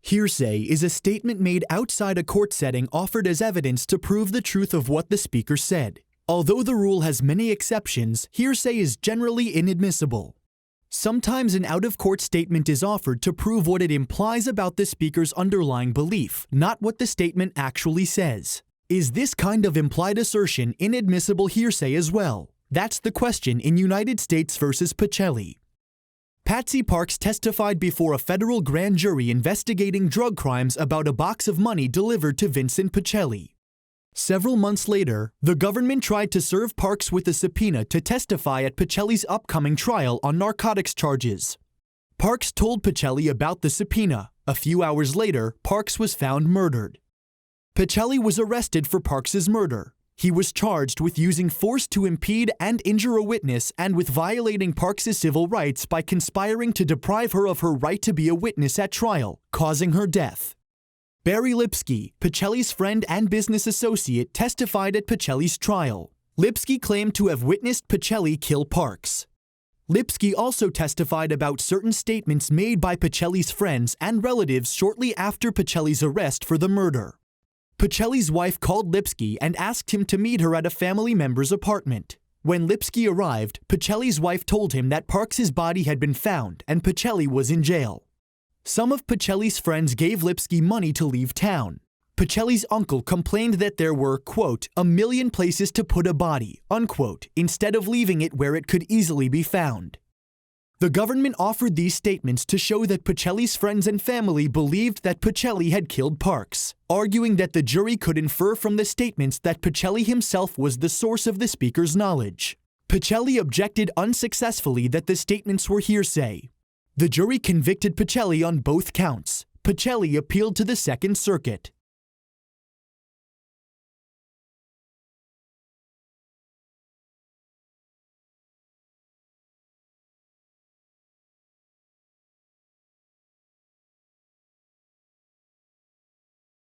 Hearsay is a statement made outside a court setting offered as evidence to prove the truth of what the speaker said. Although the rule has many exceptions, hearsay is generally inadmissible. Sometimes an out-of-court statement is offered to prove what it implies about the speaker's underlying belief, not what the statement actually says. Is this kind of implied assertion inadmissible hearsay as well? That's the question in United States v. Pacelli. Patsy Parks testified before a federal grand jury investigating drug crimes about a box of money delivered to Vincent Pacelli. Several months later, the government tried to serve Parks with a subpoena to testify at Pacelli's upcoming trial on narcotics charges. Parks told Pacelli about the subpoena. A few hours later, Parks was found murdered. Pacelli was arrested for Parks's murder. He was charged with using force to impede and injure a witness and with violating Parks's civil rights by conspiring to deprive her of her right to be a witness at trial, causing her death. Barry Lipsky, Pacelli's friend and business associate, testified at Pacelli's trial. Lipsky claimed to have witnessed Pacelli kill Parks. Lipsky also testified about certain statements made by Pacelli's friends and relatives shortly after Pacelli's arrest for the murder. Pacelli's wife called Lipsky and asked him to meet her at a family member's apartment. When Lipsky arrived, Pacelli's wife told him that Parks's body had been found and Pacelli was in jail. Some of Pacelli's friends gave Lipsky money to leave town. Pacelli's uncle complained that there were, quote, "a million places to put a body," unquote, instead of leaving it where it could easily be found. The government offered these statements to show that Pacelli's friends and family believed that Pacelli had killed Parks, arguing that the jury could infer from the statements that Pacelli himself was the source of the speaker's knowledge. Pacelli objected unsuccessfully that the statements were hearsay. The jury convicted Pacelli on both counts. Pacelli appealed to the Second Circuit.